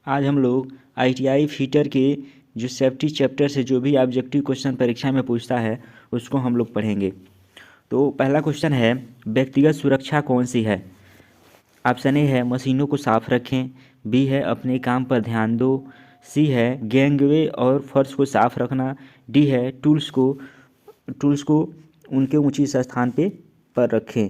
आज हम लोग ITI फीटर के जो सेफ्टी चैप्टर से जो भी ऑब्जेक्टिव क्वेश्चन परीक्षा में पूछता है उसको हम लोग पढ़ेंगे। तो पहला क्वेश्चन है, व्यक्तिगत सुरक्षा कौन सी है? ऑप्शन ए है मशीनों को साफ रखें, बी है अपने काम पर ध्यान दो, सी है गैंगवे और फर्श को साफ रखना, डी है टूल्स को उनके उचित स्थान पर रखें।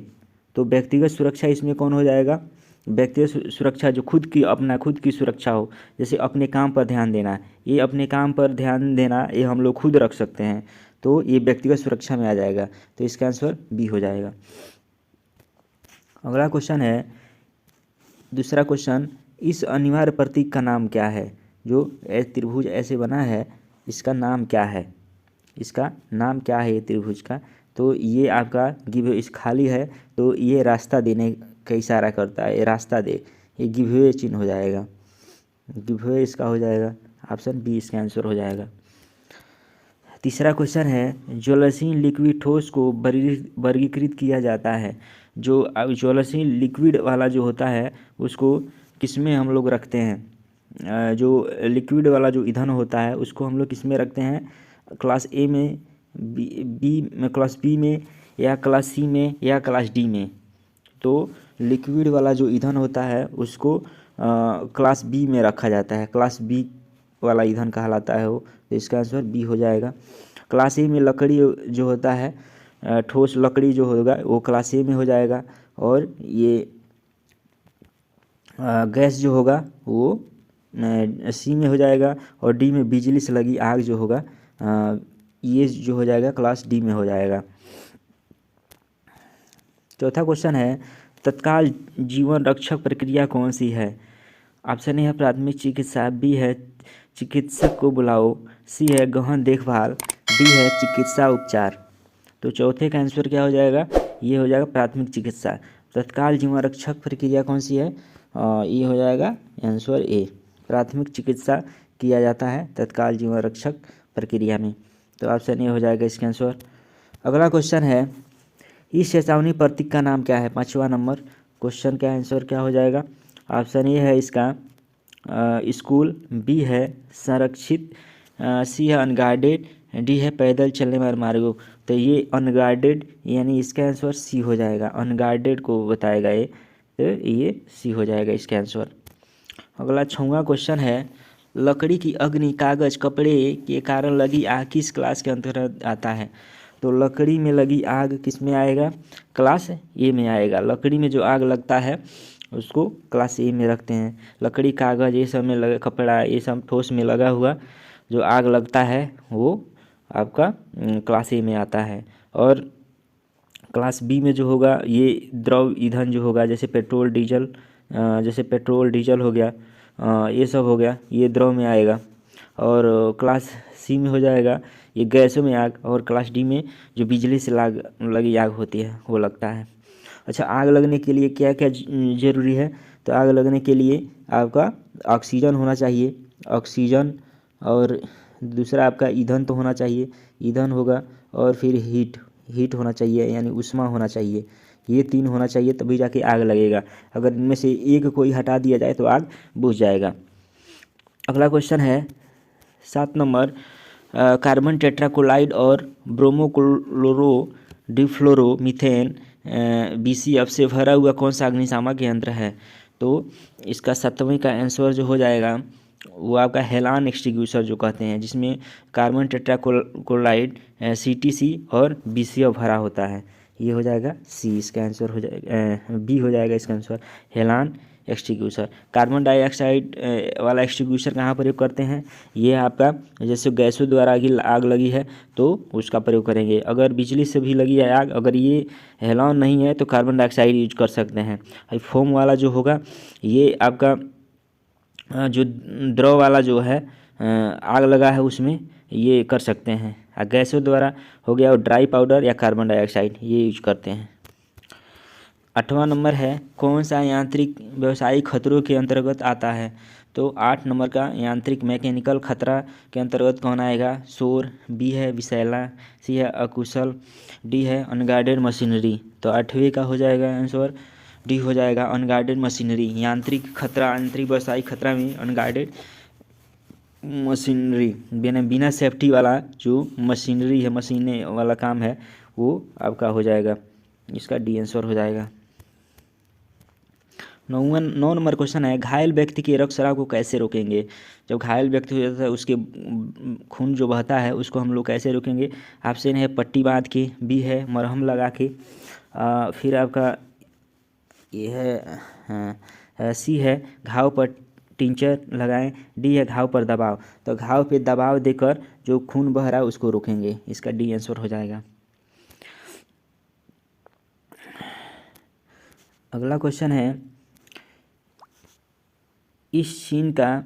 तो व्यक्तिगत सुरक्षा इसमें कौन हो जाएगा? व्यक्तिगत सुरक्षा जो खुद की सुरक्षा हो, जैसे अपने काम पर ध्यान देना, ये अपने काम पर ध्यान देना ये हम लोग खुद रख सकते हैं, तो ये व्यक्तिगत सुरक्षा में आ जाएगा। तो इसका आंसर बी हो जाएगा। अगला क्वेश्चन है, दूसरा क्वेश्चन, इस अनिवार्य प्रतीक का नाम क्या है? जो त्रिभुज ऐसे बना है, इसका नाम क्या है? इसका नाम क्या है ये त्रिभुज का? तो ये आपका गिव इस खाली है, तो ये रास्ता देने का इशारा करता है, ये रास्ता दे, ये गिव चिन्ह हो जाएगा, गिव इसका हो जाएगा। ऑप्शन बी इसका आंसर हो जाएगा। तीसरा क्वेश्चन है, ज्वलनशील लिक्विड ठोस को वर्गीकृत किया जाता है। जो ज्वलनशील लिक्विड वाला जो होता है उसको किस में हम लोग रखते हैं? जो लिक्विड वाला जो ईंधन होता है उसको हम लोग किस में रखते हैं? क्लास ए में, बी में, क्लास बी में, या क्लास सी में, या क्लास डी में? तो लिक्विड वाला जो ईंधन होता है उसको क्लास बी में रखा जाता है, क्लास बी वाला ईंधन कहलाता है वो। तो इसका आंसर बी हो जाएगा। क्लास ए में लकड़ी जो होता है, ठोस लकड़ी जो होगा वो क्लास ए में हो जाएगा, और ये गैस जो होगा वो सी में हो जाएगा, और डी में बिजली से लगी आग जो होगा ये जो हो जाएगा क्लास डी में हो जाएगा। चौथा क्वेश्चन है, तत्काल जीवन रक्षक प्रक्रिया कौन सी है? ऑप्शन ए है प्राथमिक चिकित्सा, बी है चिकित्सक को बुलाओ, सी है गहन देखभाल, डी है चिकित्सा उपचार। तो चौथे का आंसर क्या हो जाएगा? ये हो जाएगा प्राथमिक चिकित्सा। तत्काल जीवन रक्षक प्रक्रिया कौन सी है? ये हो जाएगा आंसर ए, प्राथमिक चिकित्सा किया जाता है तत्काल जीवन रक्षक प्रक्रिया में। तो ऑप्शन ए हो जाएगा इसका आंसर। अगला क्वेश्चन है, इस चेतावनी प्रतीक का नाम क्या है? 5वां नंबर क्वेश्चन का आंसर क्या हो जाएगा? ऑप्शन ए है इसका स्कूल, बी है संरक्षित, सी है अनगार्डेड, डी है पैदल चलने वाले मार्गों। तो ये अनगार्डेड यानी इसका आंसर सी हो जाएगा, अनगार्डेड को बताएगा ये, तो ये सी हो जाएगा इसका आंसर। अगला 6वां क्वेश्चन है, लकड़ी की अग्नि कागज कपड़े के कारण लगी आग किस क्लास के अंतर्गत आता है? तो लकड़ी में लगी आग किस में आएगा? क्लास ए में आएगा। लकड़ी में जो आग लगता है उसको क्लास ए में रखते हैं। लकड़ी कागज ये सब में लगा, कपड़ा ये सब ठोस में लगा हुआ जो आग लगता है वो आपका क्लास ए में आता है। और क्लास बी में जो होगा ये द्रव ईंधन जो होगा, जैसे पेट्रोल डीजल हो गया, ये सब हो गया, ये द्रव में आएगा। और क्लास सी में हो जाएगा ये गैसों में आग, और क्लास डी में जो बिजली से लगी आग होती है वो लगता है। अच्छा, आग लगने के लिए क्या क्या जरूरी है? तो आग लगने के लिए आपका ऑक्सीजन होना चाहिए, ऑक्सीजन, और दूसरा आपका ईंधन तो होना चाहिए, ईंधन होगा, और फिर हीट होना चाहिए यानी उष्मा होना चाहिए। ये 3 होना चाहिए तभी जाके आग लगेगा। अगर इनमें से एक कोई हटा दिया जाए तो आग बुझ जाएगा। अगला क्वेश्चन है 7 नंबर, कार्बन टेट्राक्लोराइड और ब्रोमोक्लोरो डिफ्लोरोमीथेन BCF से भरा हुआ कौन सा अग्निशामक यंत्र है? तो इसका 7वें का आंसर जो हो जाएगा वो आपका हेलान एक्सटिंग्विशर जो कहते हैं, जिसमें कार्बन टेट्राक्लोराइड CTC और BCF भरा होता है। ये हो जाएगा सी, इसका आंसर हो जाएगा बी हो जाएगा इसका आंसर, हेलान एक्सटिंग्विशर। कार्बन डाइऑक्साइड वाला एक्सटिंग्विशर कहाँ प्रयोग करते हैं? ये आपका जैसे गैसों द्वारा आग लगी है तो उसका प्रयोग करेंगे। अगर बिजली से भी लगी है आग, अगर ये हेलान नहीं है तो कार्बन डाइऑक्साइड यूज कर सकते हैं। फोम वाला जो होगा ये आपका जो द्रव वाला जो है आग लगा है उसमें ये कर सकते हैं। गैसों द्वारा हो गया और ड्राई पाउडर या कार्बन डाइऑक्साइड ये यूज करते हैं। 8वां नंबर है, कौन सा यांत्रिक व्यावसायिक खतरों के अंतर्गत आता है? तो 8 नंबर का यांत्रिक मैकेनिकल खतरा के अंतर्गत कौन आएगा? शोर, बी है विषैला, सी है अकुशल, डी है अनगार्डेड मशीनरी। तो 8वें का हो जाएगा आंसर डी हो जाएगा अनगार्डेड मशीनरी, यांत्रिक खतरा, यांत्रिक व्यावसायिक खतरा में अनगार्डेड मशीनरी, बिना बिना सेफ्टी वाला जो मशीनरी है, मशीनें वाला काम है, वो आपका हो जाएगा, इसका डी आंसर हो जाएगा। 9 नंबर क्वेश्चन है, घायल व्यक्ति के रक्तस्राव को कैसे रोकेंगे। जब घायल व्यक्ति हो जाता है उसके खून जो बहता है उसको हम लोग कैसे रोकेंगे। ऑप्शन है पट्टी बांध के, बी है मरहम लगा के, फिर आपका ये है सी है घाव पर टिंचर लगाएं, डी है घाव पर दबाव। तो घाव पे दबाव देकर जो खून बह रहा है उसको रोकेंगे, इसका डी आंसर हो जाएगा। अगला क्वेश्चन है, इस चीन का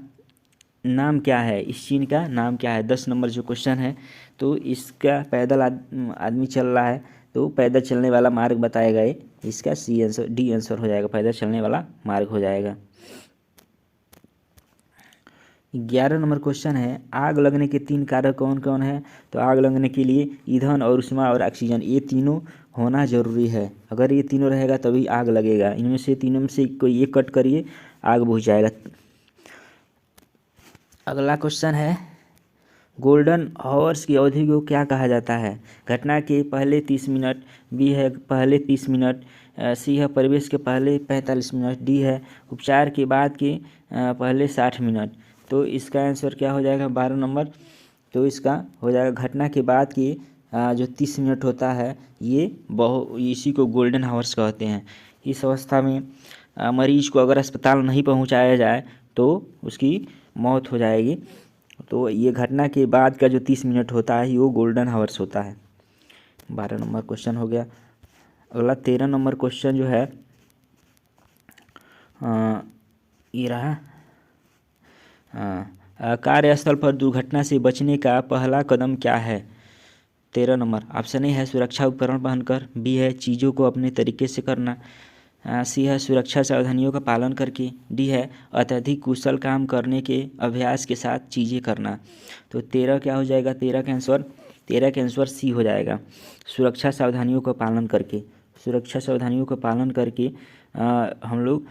नाम क्या है। इस चीन का नाम क्या है, 10 नंबर जो क्वेश्चन है। तो इसका पैदल आदमी चल रहा है, तो पैदल चलने वाला मार्ग बताया गया, इसका सी आंसर, डी आंसर हो जाएगा, पैदल चलने वाला मार्ग हो जाएगा। 11 नंबर क्वेश्चन है, आग लगने के 3 कारक कौन कौन है। तो आग लगने के लिए ईंधन और ऊष्मा और ऑक्सीजन, ये तीनों होना जरूरी है। अगर ये तीनों रहेगा तभी आग लगेगा। इनमें से तीनों में से कोई एक कट करिए, आग बुझ जाएगा। अगला क्वेश्चन है, गोल्डन हॉर्स की अवधि को क्या कहा जाता है। घटना के पहले 30 मिनट, बी है पहले 30 मिनट, सी है परिवेश के पहले 45 मिनट, डी है उपचार के बाद के पहले 60 मिनट। तो इसका आंसर क्या हो जाएगा, 12 नंबर। तो इसका हो जाएगा घटना के बाद की जो 30 मिनट होता है, ये इसी को गोल्डन हावर्स कहते हैं। इस अवस्था में मरीज को अगर अस्पताल नहीं पहुंचाया जाए तो उसकी मौत हो जाएगी। तो ये घटना के बाद का जो 30 मिनट होता है वो गोल्डन हावर्स होता है। 12 नंबर क्वेश्चन हो गया। अगला 13 नंबर क्वेश्चन जो है ये रहा, कार्यस्थल पर दुर्घटना से बचने का पहला कदम क्या है। 13 नंबर ऑप्शन ए है सुरक्षा उपकरण पहनकर, बी है चीज़ों को अपने तरीके से करना, सी है सुरक्षा सावधानियों का पालन करके, डी है अत्यधिक कुशल काम करने के अभ्यास के साथ चीज़ें करना। तो 13 क्या हो जाएगा, 13 का आंसर सी हो जाएगा, सुरक्षा सावधानियों का पालन करके। सुरक्षा सावधानियों का पालन करके हम लोग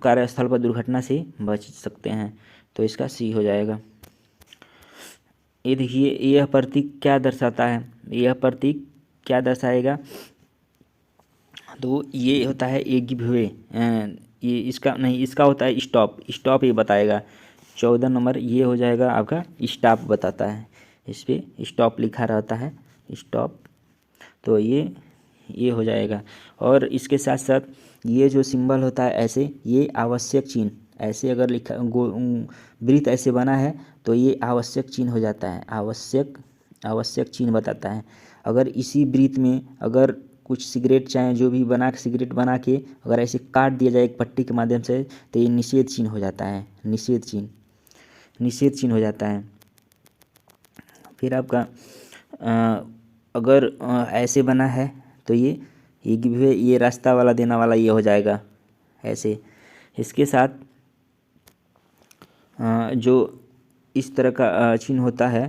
कार्यस्थल पर दुर्घटना से बच सकते हैं। तो इसका सी हो जाएगा। ये देखिए, यह प्रतीक क्या दर्शाता है, यह प्रतीक क्या दर्शाएगा। तो ये होता है एक गिव हुए, ये इसका नहीं, इसका होता है स्टॉप, स्टॉप ये बताएगा। 14 नंबर ये हो जाएगा आपका स्टॉप बताता है, इस पर स्टॉप लिखा रहता है, स्टॉप। तो ये हो जाएगा। और इसके साथ साथ ये जो सिंबल होता है ऐसे, ये आवश्यक चिन्ह, ऐसे अगर लिखा वृत्त ऐसे बना है तो ये आवश्यक चिन्ह हो जाता है, आवश्यक चिन्ह बताता है। अगर इसी वृत्त में अगर कुछ सिगरेट चाहे जो भी बना के सिगरेट बना के अगर ऐसे काट दिया जाए एक पट्टी के माध्यम से, तो ये निषेध चिन्ह हो जाता है, निषेध चिन्ह हो जाता है। फिर आपका अगर ऐसे बना है तो ये रास्ता वाला देना वाला ये हो जाएगा ऐसे। इसके साथ जो इस तरह का चिन्ह होता है,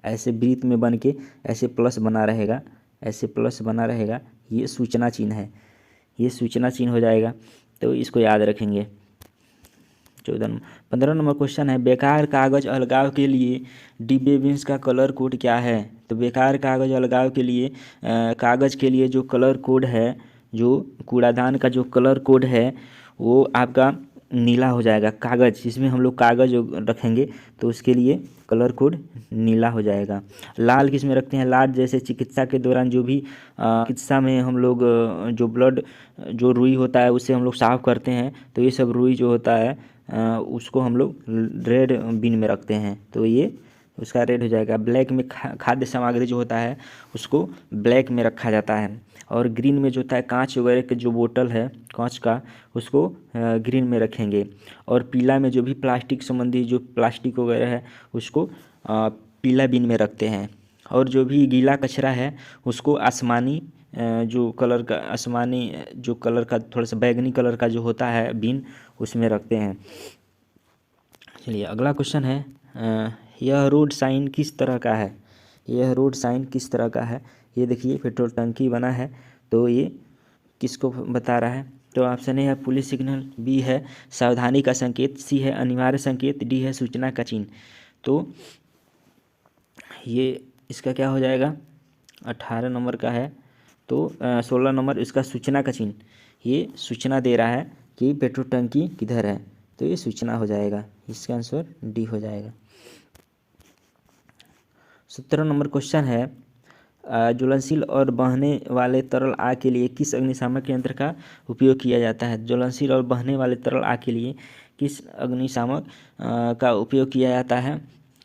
ऐसे वृत्त में बन के ऐसे प्लस बना रहेगा, ऐसे प्लस बना रहेगा, ये सूचना चिन्ह है, ये सूचना चिन्ह हो जाएगा। तो इसको याद रखेंगे। 15 नंबर क्वेश्चन है, बेकार कागज अलगाव के लिए डिब्बे बीन्स का कलर कोड क्या है। तो बेकार कागज अलगाव के लिए कागज के लिए जो कलर कोड है, जो कूड़ादान का जो कलर कोड है वो आपका नीला हो जाएगा। कागज़, जिसमें हम लोग कागज़ रखेंगे तो उसके लिए कलर कोड नीला हो जाएगा। लाल किस में रखते हैं, लाल जैसे चिकित्सा के दौरान जो भी चिकित्सा में हम लोग जो ब्लड जो रुई होता है उससे हम लोग साफ़ करते हैं, तो ये सब रुई जो होता है उसको हम लोग रेड बिन में रखते हैं, तो ये उसका रेड हो जाएगा। ब्लैक में खाद्य सामग्री जो होता है उसको ब्लैक में रखा जाता है। और ग्रीन में जो होता है कांच वगैरह के जो बोतल है कांच का, उसको ग्रीन में रखेंगे। और पीला में जो भी प्लास्टिक संबंधी जो प्लास्टिक वगैरह है उसको पीला बिन में रखते हैं। और जो भी गीला कचरा है उसको आसमानी जो कलर का, आसमानी जो कलर का थोड़ा सा बैगनी कलर का जो होता है बिन, उसमें रखते हैं। चलिए अगला क्वेश्चन है, यह रोड साइन किस तरह का है। यह रोड साइन किस तरह का है, ये देखिए पेट्रोल टंकी बना है, तो ये किसको बता रहा है। तो ऑप्शन ए है पुलिस सिग्नल, बी है सावधानी का संकेत, सी है अनिवार्य संकेत, डी है सूचना का चिन्ह। तो ये इसका क्या हो जाएगा, 18 नंबर का है तो 16 नंबर इसका सूचना का चिन्ह, ये सूचना दे रहा है कि पेट्रोल टंकी किधर है, तो ये सूचना हो जाएगा, इसका आंसर डी हो जाएगा। 17 नंबर क्वेश्चन है ज्वलनशील और बहने वाले तरल आग के लिए किस अग्निशामक यंत्र का उपयोग किया जाता है। ज्वलनशील और बहने वाले तरल आग के लिए किस अग्निशामक का उपयोग किया जाता है,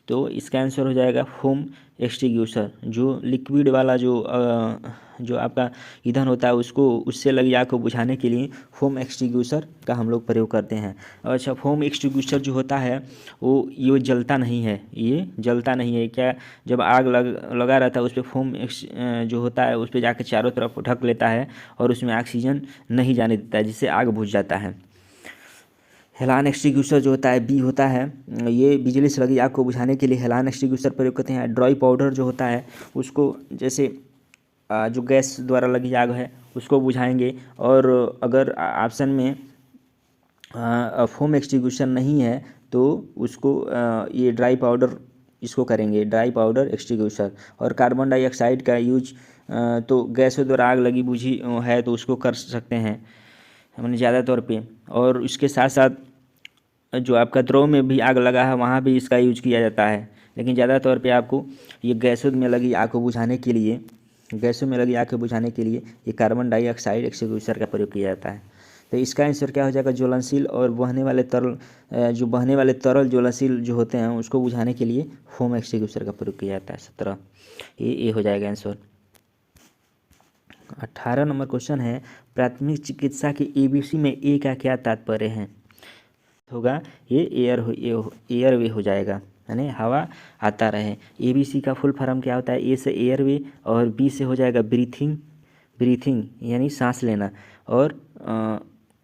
तो इसका आंसर हो जाएगा फोम एक्सटिंग्विशर। जो लिक्विड वाला जो आपका ईंधन होता है उसको उससे लगी आग को बुझाने के लिए फोम एक्सटिंग्विशर का हम लोग प्रयोग करते हैं। अच्छा, फोम एक्सटिंग्विशर जो होता है वो ये जलता नहीं है, ये जलता नहीं है क्या, जब आग लगा रहता है उस पर फोम जो होता है उस पर जाकर चारों तरफ ढक लेता है और उसमें ऑक्सीजन नहीं जाने देता है, जिससे आग बुझ जाता है। हेलान एक्सटिंग्विशर जो होता है बी होता है, ये बिजली से लगी आग को बुझाने के लिए हेलान एक्सटिंग्विशर प्रयोग करते हैं। ड्राई पाउडर जो होता है उसको जैसे जो गैस द्वारा लगी आग है उसको बुझाएंगे। और अगर ऑप्शन में फोम एक्सटिंग्विशर नहीं है तो उसको ये ड्राई पाउडर इसको करेंगे, ड्राई पाउडर एक्सटिंग्विशर। और कार्बन डाइऑक्साइड का यूज तो गैसों द्वारा आग लगी बुझी है तो उसको कर सकते हैं हमने ज़्यादा तौर पे। और इसके साथ साथ जो आपका द्रव में भी आग लगा है वहाँ भी इसका यूज किया जाता है, लेकिन ज़्यादा तौर पे आपको ये गैसों में लगी आग को बुझाने के लिए, गैसों में लगी आग को बुझाने के लिए ये कार्बन डाइऑक्साइड एक्सटिंग्विशर का प्रयोग किया जाता है। तो इसका आंसर क्या हो जाएगा, ज्वलनशील और बहने वाले तरल, जो बहने वाले तरल ज्वलनशील जो होते हैं उसको बुझाने के लिए फोम एक्सटिंग्विशर का प्रयोग किया जाता है। 17 ये हो जाएगा आंसर। 18 नंबर क्वेश्चन है प्राथमिक चिकित्सा के ABC में ए का क्या तात्पर्य है, होगा ये एयरवे हो जाएगा, यानी हवा आता रहे। ABC का फुल फॉर्म क्या होता है, ए से एयरवे और बी से हो जाएगा ब्रीथिंग यानी सांस लेना, और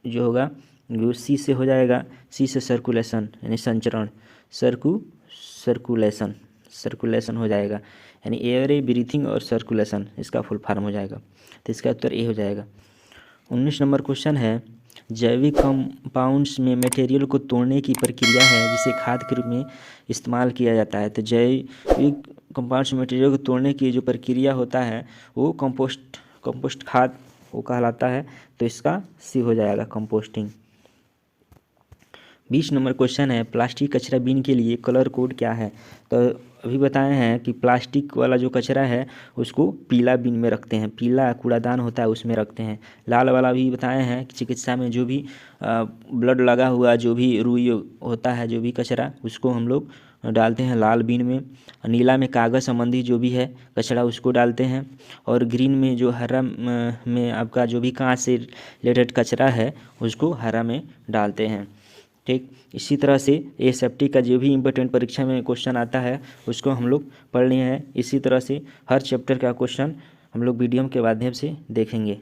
जो होगा वो सी से हो जाएगा, सी से सर्कुलेशन यानी संचरण, सर्कुलेशन हो जाएगा, यानी एयर ब्रीथिंग और सर्कुलेशन इसका फुल फॉर्म हो जाएगा। तो इसका उत्तर ए हो जाएगा। 19 नंबर क्वेश्चन है जैविक कंपाउंड्स में मटेरियल को तोड़ने की प्रक्रिया है जिसे खाद के रूप में इस्तेमाल किया जाता है। तो जैविक कंपाउंड्स में मटेरियल को तोड़ने की जो प्रक्रिया होता है वो कंपोस्ट खाद वो कहलाता है, तो इसका सी हो जाएगा कंपोस्टिंग। 20 नंबर क्वेश्चन है प्लास्टिक कचरा बिन के लिए कलर कोड क्या है। तो अभी बताए हैं कि प्लास्टिक वाला जो कचरा है उसको पीला बिन में रखते हैं, पीला कूड़ादान होता है उसमें रखते हैं। लाल वाला भी बताए हैं कि चिकित्सा में जो भी ब्लड लगा हुआ जो भी रुई होता है जो भी कचरा उसको हम लोग डालते हैं लाल बिन में। नीला में कागज़ संबंधी जो भी है कचरा उसको डालते हैं, और ग्रीन में जो हरा में आपका जो भी कांच से रिलेटेड कचरा है उसको हरा में डालते हैं। ठीक इसी तरह से ये सेफ्टी का जो भी इम्पोर्टेंट परीक्षा में क्वेश्चन आता है उसको हम लोग पढ़ लिए हैं। इसी तरह से हर चैप्टर का क्वेश्चन हम लोग वीडियो के माध्यम से देखेंगे।